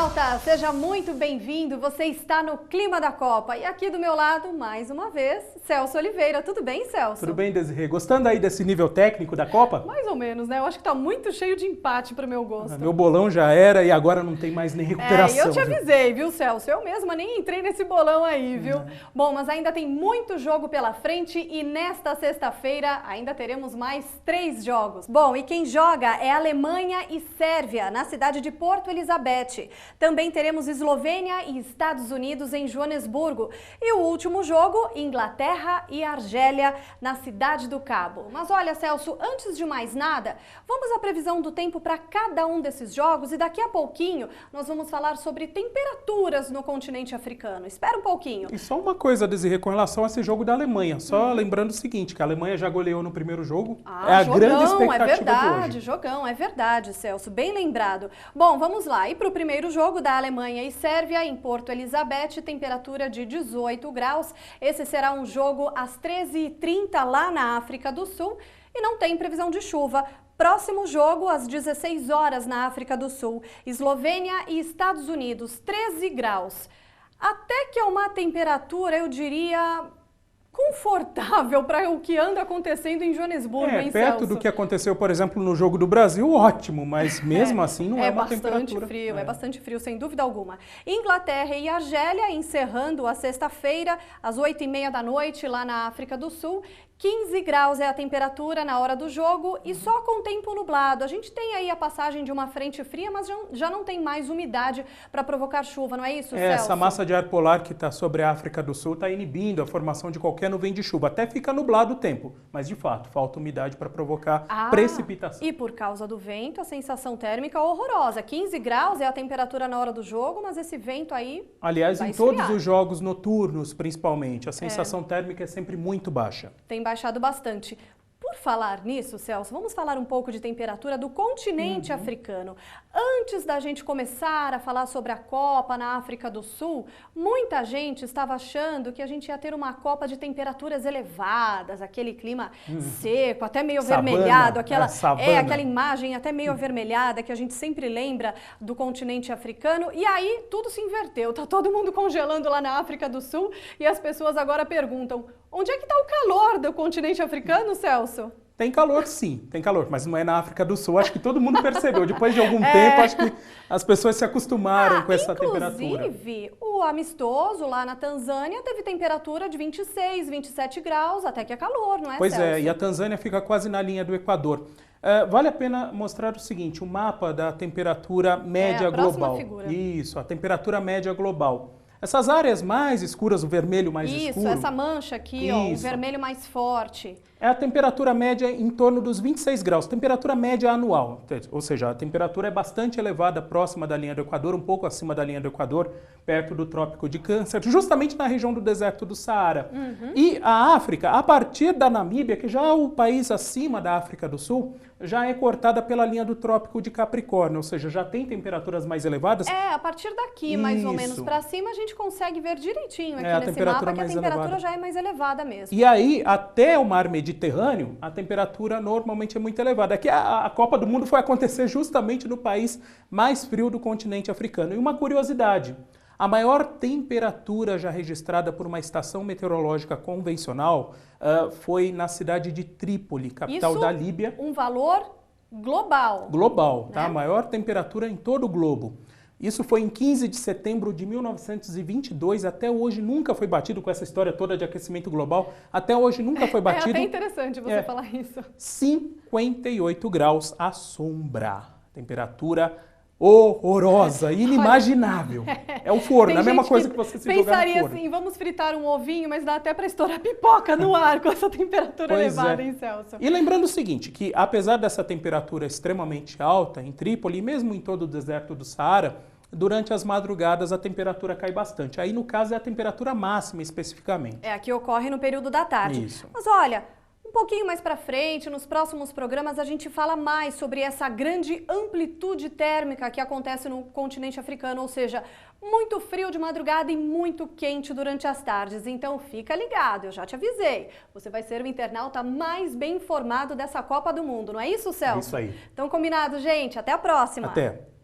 internauta, seja muito bem-vindo, você está no Clima da Copa. E aqui do meu lado, mais uma vez, Celso Oliveira. Tudo bem, Celso? Tudo bem, Desirê? Gostando aí desse nível técnico da Copa? Mais ou menos, né? Eu acho que tá muito cheio de empate pro meu gosto. Meu bolão já era e agora não tem mais nem recuperação. Eu te avisei, viu, Celso? Eu mesma nem entrei nesse bolão aí, viu? Bom, mas ainda tem muito jogo pela frente e nesta sexta-feira ainda teremos mais 3 jogos. Bom, e quem joga é Alemanha e Sérvia, na cidade de Porto Elizabeth. Também teremos Eslovênia e Estados Unidos em Joanesburgo. E o último jogo, Inglaterra e Argélia, na cidade do Cabo. Mas olha, Celso, antes de mais nada, vamos à previsão do tempo para cada um desses jogos e daqui a pouquinho nós vamos falar sobre temperaturas no continente africano. Espera um pouquinho. E só uma coisa, Desirê, com relação a esse jogo da Alemanha. Só lembrando o seguinte, que a Alemanha já goleou no primeiro jogo. É a grande expectativa de hoje. Jogão, é verdade, Celso. Bem lembrado. Bom, vamos lá. E para o primeiro jogo da Alemanha e Sérvia, em Porto Elizabeth, temperatura de 18 graus. Esse será um jogo às 13h30 lá na África do Sul e não tem previsão de chuva. Próximo jogo, às 16 horas na África do Sul, Eslovênia e Estados Unidos, 13 graus. Até que é uma temperatura, eu diria, confortável para o que anda acontecendo em Joanesburgo, hein, perto Celso? do que aconteceu, por exemplo, no jogo do Brasil, ótimo, mas mesmo assim não é uma temperatura. É bastante frio, sem dúvida alguma. Inglaterra e Argélia encerrando a sexta-feira, às 8h30 da noite, lá na África do Sul. 15 graus é a temperatura na hora do jogo e só com tempo nublado. A gente tem aí a passagem de uma frente fria, mas já não tem mais umidade para provocar chuva, não é isso, Celso? Essa massa de ar polar que está sobre a África do Sul está inibindo a formação de qualquer nuvem de chuva. Até fica nublado o tempo, mas de fato falta umidade para provocar precipitação. E por causa do vento, a sensação térmica é horrorosa. 15 graus é a temperatura na hora do jogo, mas esse vento aí aliás, vai em esfriar. todos os jogos noturnos, principalmente, a sensação térmica é sempre muito baixa. Tem baixado bastante. Por falar nisso, Celso, vamos falar um pouco de temperatura do continente africano. Antes da gente começar a falar sobre a Copa na África do Sul, muita gente estava achando que a gente ia ter uma Copa de temperaturas elevadas, aquele clima seco, até meio avermelhado, aquela imagem até meio avermelhada que a gente sempre lembra do continente africano. E aí tudo se inverteu, tá todo mundo congelando lá na África do Sul e as pessoas agora perguntam: onde é que está o calor do continente africano, Celso? Tem calor, sim, tem calor, mas não é na África do Sul. Acho que todo mundo percebeu. Depois de algum tempo, acho que as pessoas se acostumaram com essa temperatura. Inclusive, o amistoso lá na Tanzânia teve temperatura de 26, 27 graus, até que é calor, não é, Pois Celso? e a Tanzânia fica quase na linha do Equador. Vale a pena mostrar o seguinte, o mapa da temperatura média global. Figura. Isso, a temperatura média global. Essas áreas mais escuras, o vermelho mais escuro... Isso, essa mancha aqui, ó, o vermelho mais forte. É a temperatura média em torno dos 26 graus, temperatura média anual. Ou seja, a temperatura é bastante elevada, próxima da linha do Equador, um pouco acima da linha do Equador, perto do Trópico de Câncer, justamente na região do deserto do Saara. E a África, a partir da Namíbia, que já é o país acima da África do Sul, já é cortada pela linha do Trópico de Capricórnio, ou seja, já tem temperaturas mais elevadas. A partir daqui, mais ou menos para cima, a gente consegue ver direitinho aqui nesse mapa que a temperatura já é mais elevada mesmo. E aí, até o mar Mediterrâneo, a temperatura normalmente é muito elevada. Aqui a Copa do Mundo foi acontecer justamente no país mais frio do continente africano. E uma curiosidade, a maior temperatura já registrada por uma estação meteorológica convencional foi na cidade de Trípoli, capital da Líbia. Um valor global. Global, tá? A maior temperatura em todo o globo. Isso foi em 15 de setembro de 1922, até hoje nunca foi batido com essa história toda de aquecimento global, até hoje nunca foi batido. É até interessante você falar isso. 58 graus à sombra, temperatura horrorosa, inimaginável. É o forno, é a mesma coisa que você se jogar no forno. Pensaria assim, vamos fritar um ovinho, mas dá até para estourar pipoca no ar com essa temperatura elevada, hein, Celso? E lembrando o seguinte, que apesar dessa temperatura extremamente alta em Trípoli, mesmo em todo o deserto do Saara, durante as madrugadas a temperatura cai bastante. Aí, no caso, é a temperatura máxima especificamente. Aqui ocorre no período da tarde. Isso. Mas olha, um pouquinho mais para frente, nos próximos programas, a gente fala mais sobre essa grande amplitude térmica que acontece no continente africano, ou seja, muito frio de madrugada e muito quente durante as tardes. Então fica ligado, eu já te avisei. Você vai ser o internauta mais bem informado dessa Copa do Mundo, não é isso, Celso? É isso aí. Então combinado, gente. Até a próxima. Até.